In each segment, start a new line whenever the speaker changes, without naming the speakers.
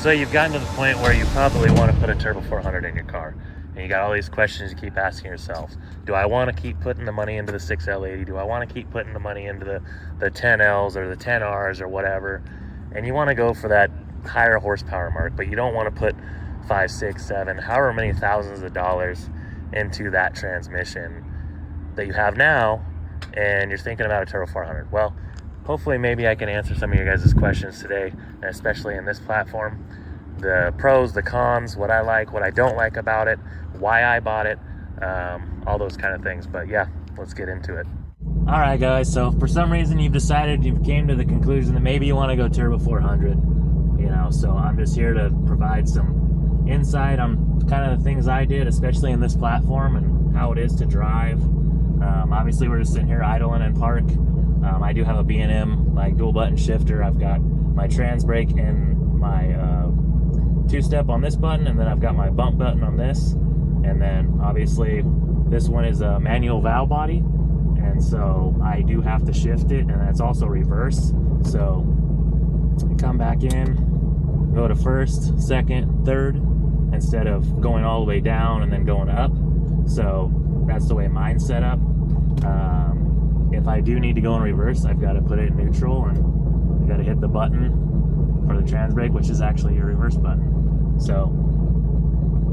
So you've gotten to the point where you probably want to put a Turbo 400 in your car. And you got all these questions you keep asking yourself. Do I want to keep putting the money into the 6L80? Do I want to keep putting the money into the 10Ls or the 10Rs or whatever? And you want to go for that higher horsepower mark, but you don't want to put 5, 6, 7, however many thousands of dollars into that transmission that you have now, and you're thinking about a Turbo 400. Well, hopefully maybe I can answer some of your guys' questions today, and especially in this platform. The pros, the cons, what I like, what I don't like about it, why I bought it, all those kind of things. But yeah, let's get into it. All right, guys. So for some reason you came to the conclusion that maybe you want to go Turbo 400. So I'm just here to provide some insight on kind of the things I did, especially in this platform, and how it is to drive. Obviously, we're just sitting here idling in park. I do have a B&M like dual button shifter. I've got my trans brake and my two-step on this button, and then I've got my bump button on this, and then obviously this one is a manual valve body, and so I do have to shift it, and it's also reverse. So I come back in, go to first, second, third, instead of going all the way down and then going up. So that's the way mine's set up. If I do need to go in reverse, I've got to put it in neutral, and I've got to hit the button for the trans brake, which is actually your reverse button. So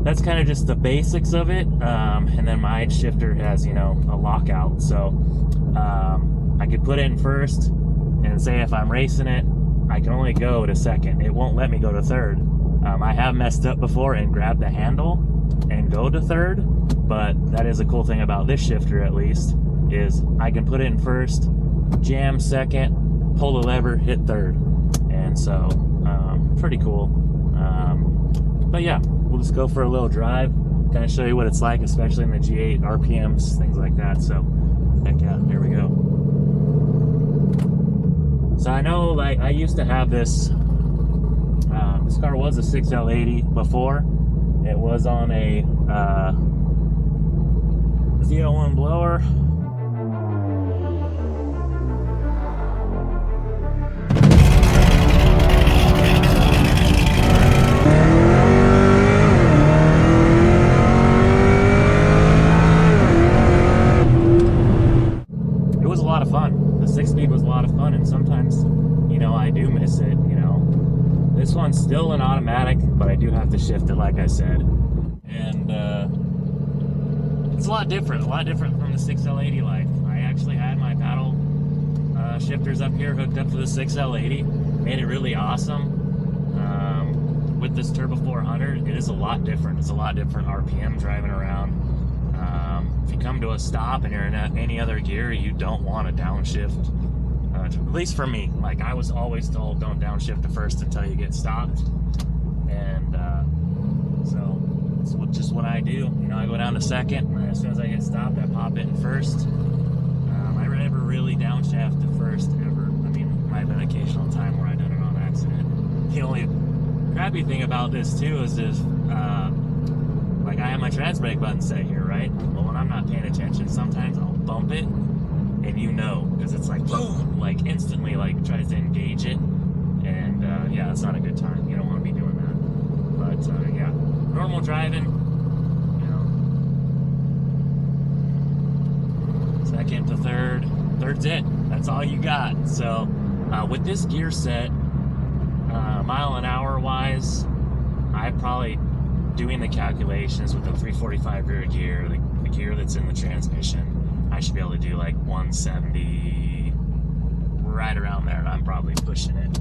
that's kind of just the basics of it. And then my shifter has, a lockout. So I could put it in first, and say if I'm racing it, I can only go to second. It won't let me go to third. I have messed up before and grabbed the handle and go to third, but that is a cool thing about this shifter, at least, is I can put it in first, jam second, pull the lever, hit third. And so pretty cool. But yeah, we'll just go for a little drive, kind of show you what it's like, especially in the G8 RPMs, things like that. So heck yeah, here we go. So I know, like, I used to have this this car was a 6L80 before. It was on a Z01 blower. It was a lot of fun. The 6-speed was a lot of fun, and sometimes, I do miss it. This one's still an automatic, but I do have to shift it, like I said. And it's a lot different from the 6L80 life. I actually had my paddle shifters up here hooked up to the 6L80. Made it really awesome. With this Turbo 400, it is a lot different. It's a lot different RPM driving around. If you come to a stop and you're in any other gear, you don't want to downshift. At least for me, like, I was always told, don't downshift to first until you get stopped. And so it's just what I do. I go down to second, and as soon as I get stopped, I pop it in first. I never really downshift to first ever. I mean, there might have been an occasional time where I done it on accident. The only crappy thing about this too is like, I have my trans brake button set here, right? But when I'm not paying attention, sometimes I'll bump it, and because it's like boom, like instantly, like tries to engage it, and yeah, it's not a good time. You don't want to be doing that. But yeah, normal driving, second to third, third's it. That's all you got. So with this gear set, mile an hour wise, I probably, doing the calculations with the 345 rear gear, the gear that's in the transmission, I should be able to do like 170, right around there, and I'm probably pushing it.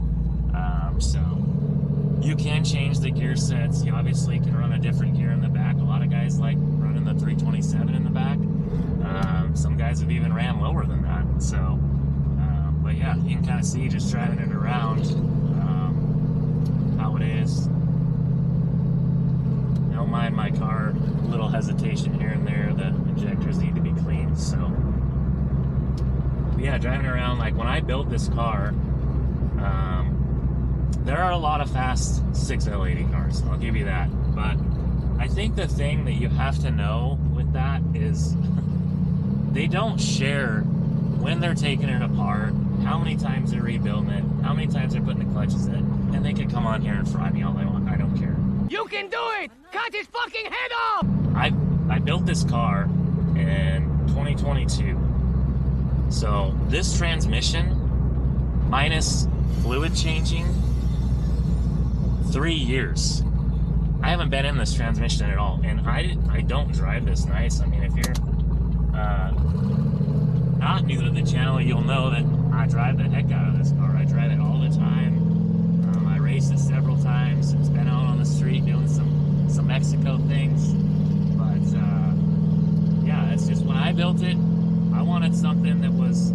So you can change the gear sets. You obviously can run a different gear in the back. A lot of guys like running the 327 in the back. Some guys have even ran lower than that. So, but yeah, you can kind of see just driving it around how it is. Don't mind my car, a little hesitation here and there. The injectors need to be cleaned. So yeah, driving around, like when I built this car, there are a lot of fast 6L80 cars, I'll give you that. But I think the thing that you have to know with that is they don't share when they're taking it apart, how many times they're rebuilding it, how many times they're putting the clutches in, and they could come on here and fry me all they want. I don't care.
You can do it! Cut his fucking head off!
I built this car in 2022. So this transmission, minus fluid changing, 3 years. I haven't been in this transmission at all, and I don't drive this nice. I mean, if you're not new to the channel, you'll know that I drive the heck out of this car. I drive it all the time. I race it several times. It's been out on the street doing some Mexico things. But yeah, it's just when I built it, I wanted something that was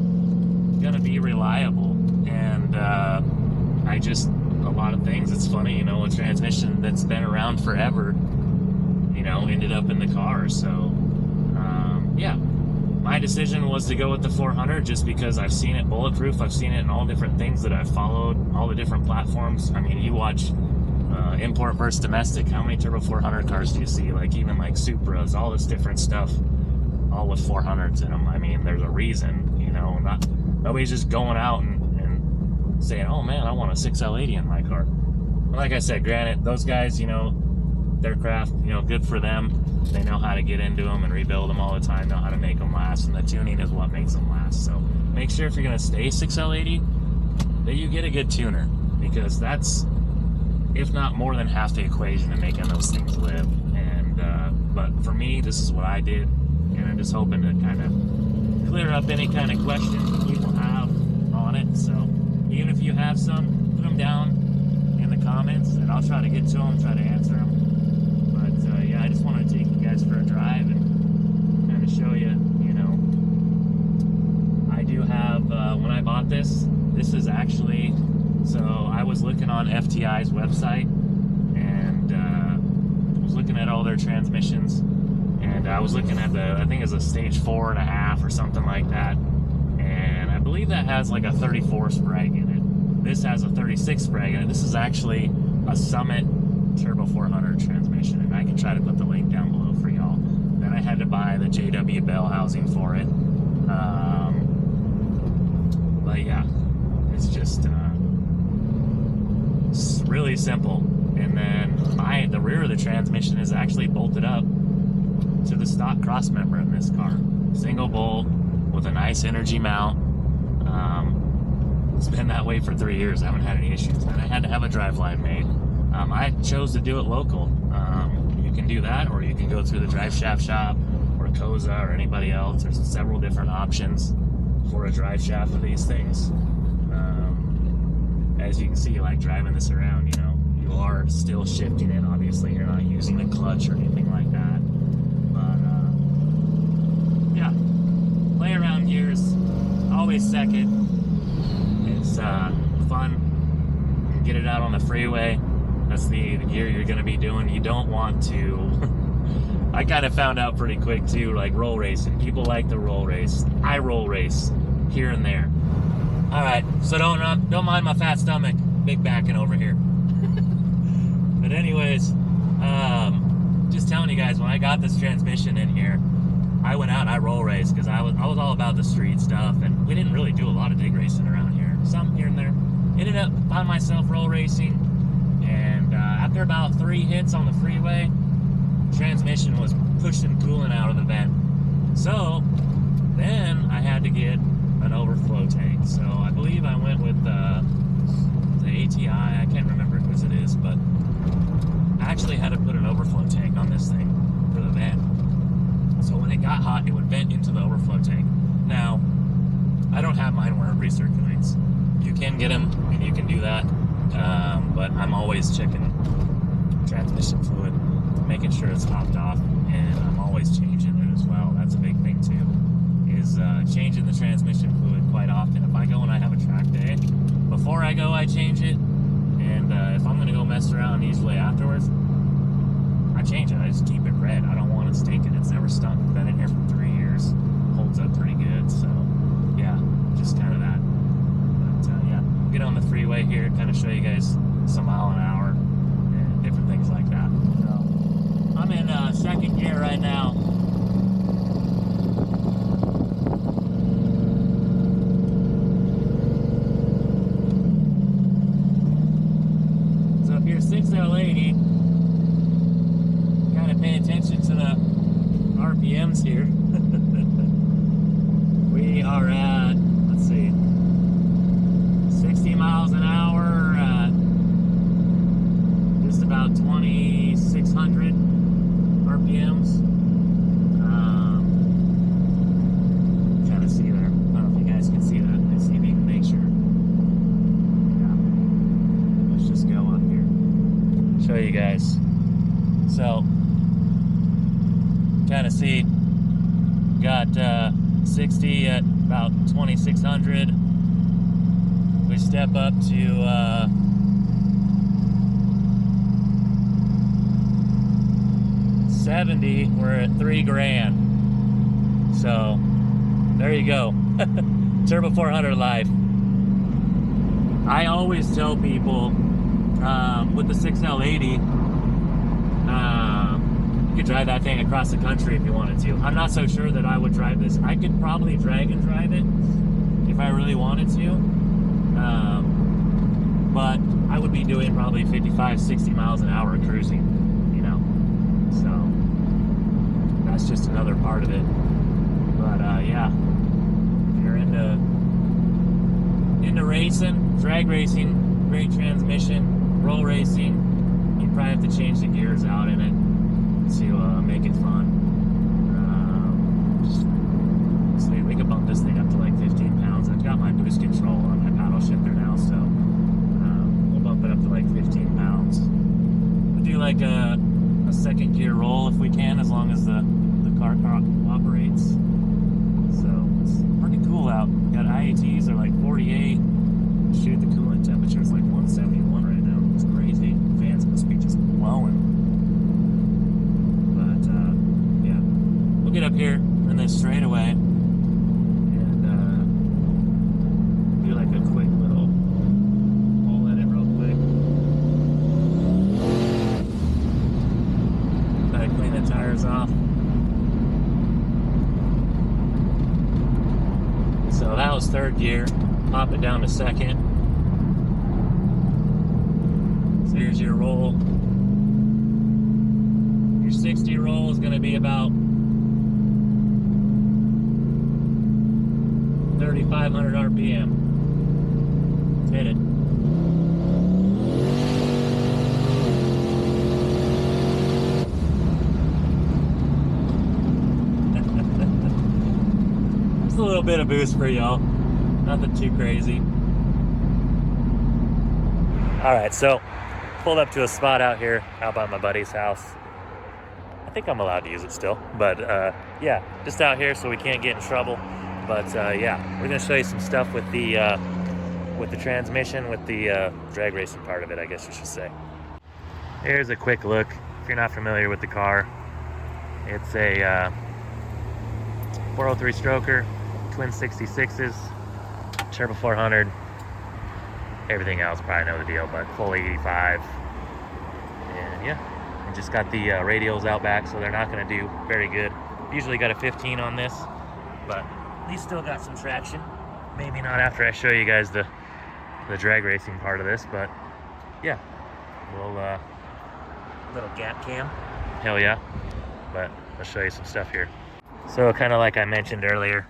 gonna be reliable, and a lot of things. It's funny, you know, a transmission that's been around forever, you know, ended up in the car. So yeah, my decision was to go with the 400 just because I've seen it bulletproof. I've seen it in all different things that I've followed, all the different platforms. I mean, you watch import versus domestic, how many turbo 400 cars do you see? Like even like Supras, all this different stuff, all with 400s in them. I mean, there's a reason, you know, nobody's just going out and saying, oh man, I want a 6L80 in my car. Like I said, granted, those guys, you know, their craft, you know, good for them. They know how to get into them and rebuild them all the time, know how to make them last, and the tuning is what makes them last. So make sure if you're going to stay 6L80 that you get a good tuner, because that's, if not more than half the equation in making those things live. And but for me, this is what I did, and I'm just hoping to kind of clear up any kind of questions that people have on it. So even if you have some, put them down in the comments, and I'll try to get to them, try to answer them. But yeah, I just wanted to take you guys for a drive and kind of show you, you know, I do have, when I bought this is actually, so I was looking on FTI's website, and was looking at all their transmissions, and I was looking at I think it's a stage 4.5 or something like that. And I believe that has like a 34 Sprag in it. This has a 36 Sprag in it. This is actually a Summit Turbo 400 transmission, and I can try to put the link down below for y'all. Then I had to buy the JW Bell housing for it. But yeah, it's just it's really simple. And then the rear of the transmission is actually bolted up to the stock cross member in this car. Single bolt with a nice energy mount. It's been that way for 3 years. I haven't had any issues. And I had to have a driveline made. I chose to do it local. You can do that, or you can go through the drive shaft shop or Koza or anybody else. There's several different options for a drive shaft of these things. As you can see, like driving this around, you know, you are still shifting it. Obviously, you're not using the clutch or anything like that. But yeah, play around gears. Always second. It's fun. Get it out on the freeway. That's the gear you're going to be doing. You don't want to. I kind of found out pretty quick too, like roll racing. People like to roll race. I roll race here and there. All right, so don't mind my fat stomach, big backing over here. But anyways, just telling you guys, when I got this transmission in here, I went out and I roll raced because I was all about the street stuff, and we didn't really do a lot of dig racing around here. Some here and there. Ended up finding myself roll racing, and after about 3 hits on the freeway, transmission was pushing coolant out of the vent. So then I had to get an overflow tank. So I believe I went with the ATI. I can't remember whose it is, but I actually had to put an overflow tank on this thing for the vent. So when it got hot, it would vent into the overflow tank. Now, I don't have mine wearing recirculates. You can get them, and you can do that, but I'm always checking transmission fluid, making sure it's topped off, and I'm always changing it as well. That's a big thing too, is changing the transmission fluid quite often. If I go and I have a track day, before I go I change it, and if I'm going to go mess around usually afterwards, I change it. I just keep it red. I don't want it stinking. It's never stunk. Been in here for 3 years. Holds up pretty good, so yeah, just kind of that. But yeah, get on the freeway here, kind of show you guys some mile an hour and different things like that. So I'm in second gear right now. So if you're 6L80, got 60 at about 2600. We step up to 70, we're at $3,000. So there you go. Turbo 400 life. I always tell people with the 6L80, you could drive that thing across the country if you wanted to. I'm not so sure that I would drive this. I could probably drag and drive it if I really wanted to, but I would be doing probably 55, 60 miles an hour cruising, you know. So that's just another part of it. But yeah, if you're into racing, drag racing, great transmission, roll racing, you probably have to change the gears out in it to make it fun. So we could bump this thing up to like 15 pounds. I've got my boost control on my paddle shifter now, so we'll bump it up to like 15 pounds. We'll do like a second gear roll if we can, as long as the car cooperates. So it's pretty cool out. Got IATs are like 48. Shoot, the coolant temperature is like 171 right now. It's crazy. Fans must be just blowing. But yeah, we'll get up here in this straightaway and do like a quick little pull at it real quick. Gotta clean the tires off. So that was third gear. Pop it down to second. So here's your roll. Your 60 roll is going to be about 3,500 RPM. Let's hit it. Just a little bit of boost for y'all. Nothing too crazy. All right, so pulled up to a spot out here, out by my buddy's house. I think I'm allowed to use it still, but yeah, just out here so we can't get in trouble. But yeah, we're gonna show you some stuff with the transmission, with the drag racing part of it, I guess you should say. Here's a quick look. If you're not familiar with the car, it's a 403 stroker, twin 66s. Turbo 400, everything else probably know the deal, but full 85. And yeah, and just got the radials out back, so they're not going to do very good. Usually got a 15 on this, but at least still got some traction. Maybe not after I show you guys the drag racing part of this, but yeah, we'll little gap cam, hell yeah. But I'll show you some stuff here. So kind of like I mentioned earlier,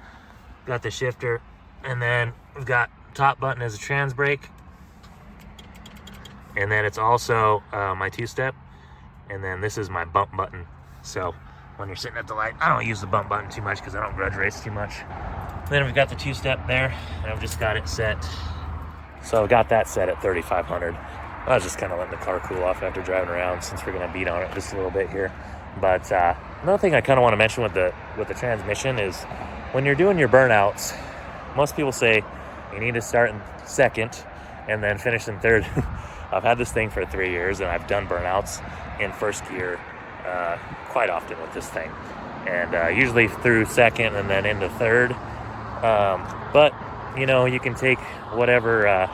got the shifter, and then we've got top button as a trans brake, and then it's also my two-step, and then this is my bump button. So when you're sitting at the light, I don't use the bump button too much because I don't grudge race too much. Then we've got the two-step there, and I've just got it set. So I got that set at 3,500. I was just kind of letting the car cool off after driving around, since we're gonna beat on it just a little bit here. But another thing I kind of want to mention with the transmission is when you're doing your burnouts, most people say you need to start in second and then finish in third. I've had this thing for 3 years, and I've done burnouts in first gear quite often with this thing, and usually through second and then into third. But you know, you can take whatever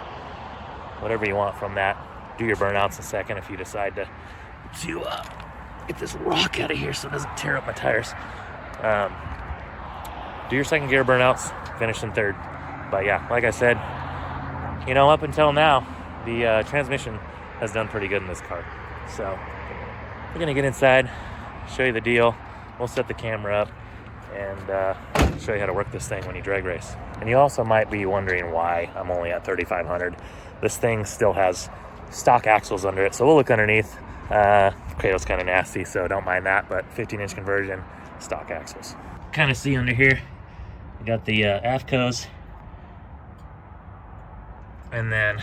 you want from that. Do your burnouts in second if you decide to get this rock out of here so it doesn't tear up my tires. Do your second gear burnouts, finish in third. But yeah, like I said, you know, up until now, the transmission has done pretty good in this car. So we're gonna get inside, show you the deal. We'll set the camera up and show you how to work this thing when you drag race. And you also might be wondering why I'm only at 3,500. This thing still has stock axles under it, so we'll look underneath. Cradle's kind of nasty, so don't mind that, but 15-inch conversion, stock axles. Kind of see under here, we got the AFCOs, and then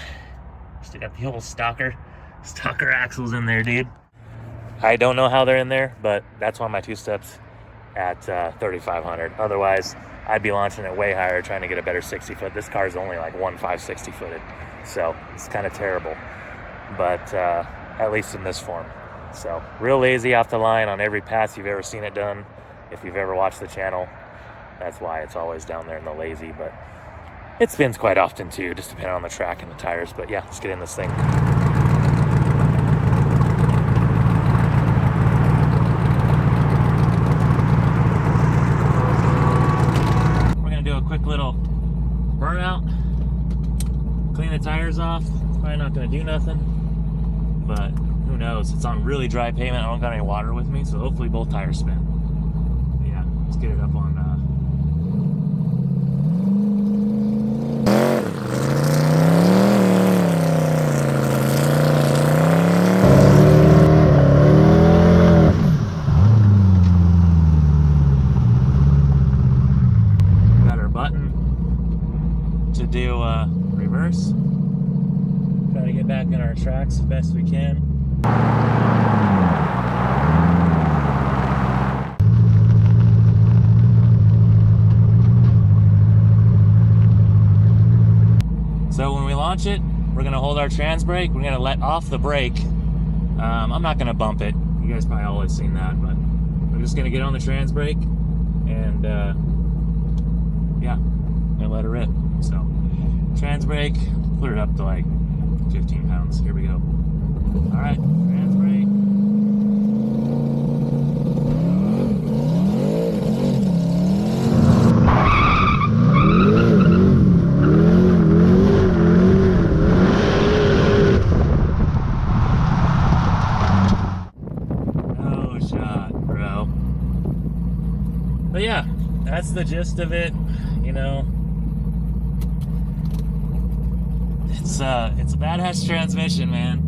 still got the old stalker axles in there, dude. I don't know how they're in there, but that's why my two steps at 3,500. Otherwise, I'd be launching it way higher, trying to get a better 60 foot. This car is only like 1.560 footed, so it's kind of terrible. But at least in this form. So real lazy off the line on every pass you've ever seen it done. If you've ever watched the channel, that's why it's always down there in the lazy. But it spins quite often too, just depending on the track and the tires. But yeah, let's get in this thing. We're gonna do a quick little burnout, clean the tires off. It's probably not gonna do nothing, but who knows? It's on really dry pavement. I don't got any water with me, so hopefully both tires spin. But yeah, let's get it up on got our button to do reverse. Try to get back in our tracks as best we can. So when we launch it, we're gonna hold our trans brake. We're gonna let off the brake. I'm not gonna bump it. You guys probably always seen that, but we're just gonna get on the trans brake and yeah, I'm gonna let it rip. So trans brake, put it up to like 15 pounds. Here we go. All right, trans brake. No shot, bro. But yeah, that's the gist of it, you know. It's a badass transmission, man.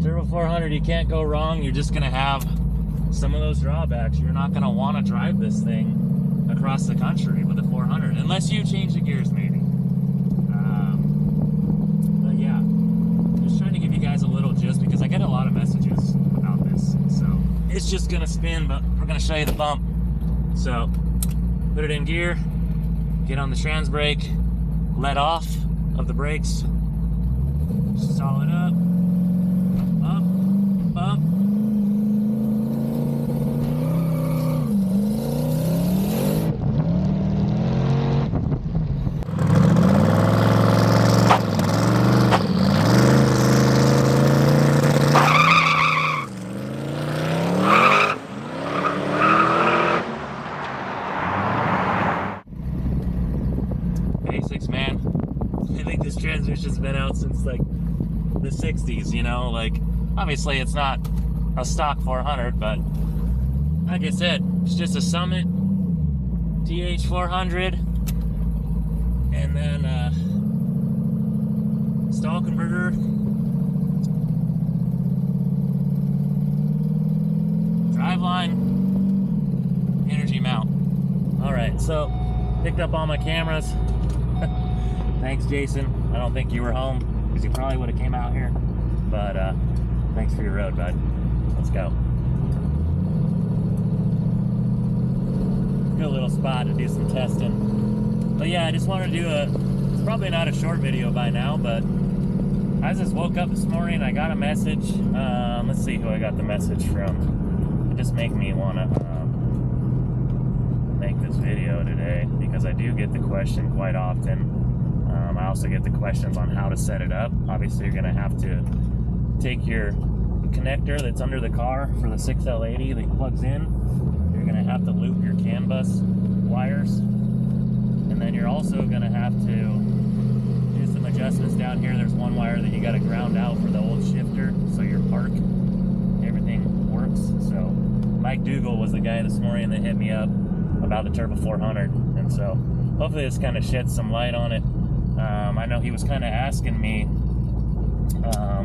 Turbo 400, you can't go wrong. You're just gonna have some of those drawbacks. You're not gonna want to drive this thing across the country with a 400 unless you change the gears, maybe. But yeah, just trying to give you guys a little gist because I get a lot of messages about this. So it's just gonna spin, but we're gonna show you the bump. So put it in gear, get on the trans brake, let off of the brakes, solid up, up. Basics, man. I think this transmission's been out since like the 60s, you know, like obviously it's not a stock 400, but like I said, it's just a Summit TH400 and then stall converter, driveline, energy mount. All right, so picked up all my cameras. Thanks, Jason. I don't think you were home because you probably would have came out here. But thanks for your road, bud. Let's go. Good little spot to do some testing. But yeah, I just wanted to do it's probably not a short video by now, but I just woke up this morning. I got a message. Let's see who I got the message from. It just made me want to make this video today because I do get the question quite often. I also get the questions on how to set it up. Obviously, you're going to have to take your connector that's under the car for the 6L80 that plugs in. You're going to have to loop your CAN bus wires. And then you're also going to have to do some adjustments down here. There's one wire that you got to ground out for the old shifter, so your park, everything works. So Mike Dougal was the guy this morning that hit me up about the Turbo 400. And so hopefully this kind of sheds some light on it. I know he was kind of asking me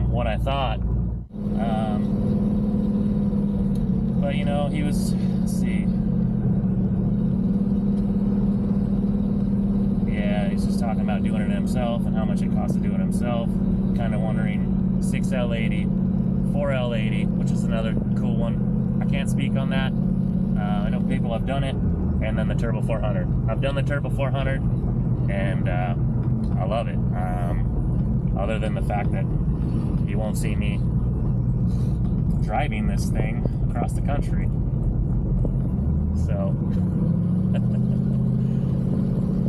what I thought, but you know, he was, let's see, yeah, he's just talking about doing it himself and how much it costs to do it himself, kind of wondering 6L80, 4L80, which is another cool one. I can't speak on that. I know people have done it, and then the Turbo 400. I've done the Turbo 400, and I love it. Other than the fact that you won't see me driving this thing across the country. So,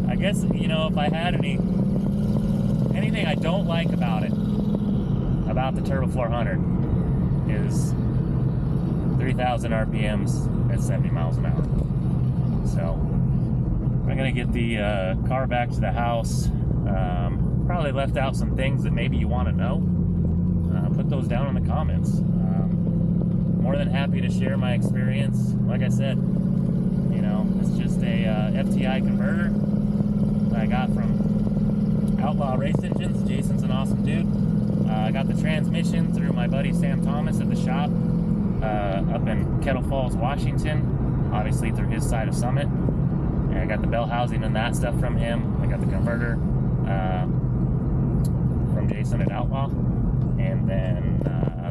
I guess, you know, if I had anything I don't like about it, about the Turbo 400, is 3,000 RPMs at 70 miles an hour. So, I'm gonna get the car back to the house. Probably left out some things that maybe you want to know. Put those down in the comments. More than happy to share my experience. Like I said, you know, it's just a FTI converter that I got from Outlaw Race Engines. Jason's an awesome dude. I got the transmission through my buddy Sam Thomas at the shop up in Kettle Falls, Washington, obviously through his side of Summit. And I got the bell housing and that stuff from him. I got the converter from Jason at Outlaw. And then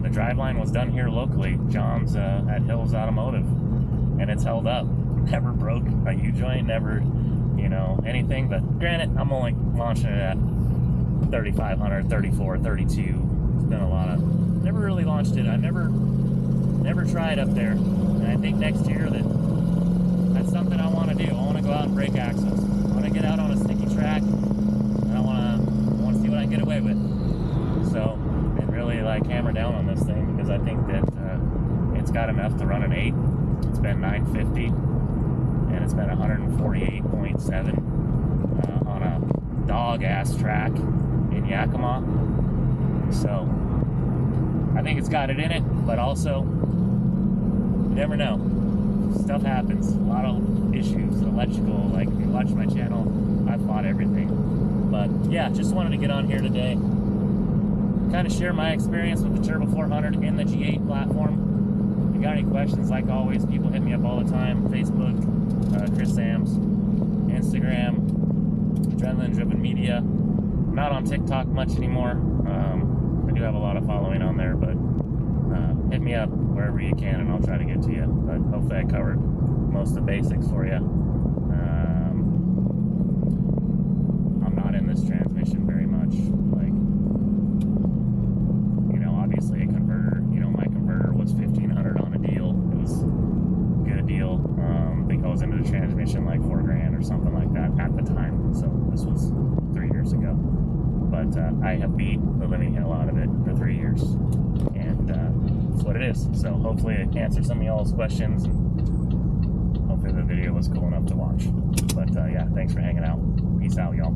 the driveline was done here locally, John's at Hills Automotive. And it's held up. Never broke a U-joint, never, you know, anything. But granted, I'm only launching it at 3,500, 34, 32. It's been a lot of, never really launched it. I never tried up there. And I think next year that's something I want to do. I want to go out and break axles. I want to get out on a sticky track, and I want to see what I can get away with. So, and really like hammer down on this thing, because I think that it's got enough to run an 8. It's been 950, and it's been 148.7 on a dog-ass track in Yakima. So, I think it's got it in it, but also, you never know. Stuff happens. A lot of issues, electrical. Like, if you watch my channel, I've fought everything. But yeah, just wanted to get on here today, kind of share my experience with the Turbo 400 in the G8 platform. If you got any questions, like always, people hit me up all the time. Facebook, Chris Sams, Instagram, Adrenaline Driven Media. I'm not on TikTok much anymore. I do have a lot of following on there, but hit me up wherever you can, and I'll try to get to you. But hopefully I covered most of the basics for you. I'm not in this transmission very much. Like, you know, obviously a converter, you know, my converter was $1,500 on a deal. It was good a deal. It goes into the transmission like $4,000 or something like that at the time. So this was 3 years ago. But I have beat the living hell out of it for 3 years. And that's what it is. So hopefully it answered some of y'all's questions. Hopefully the video was cool enough to watch. But yeah, thanks for hanging out. Peace out, y'all.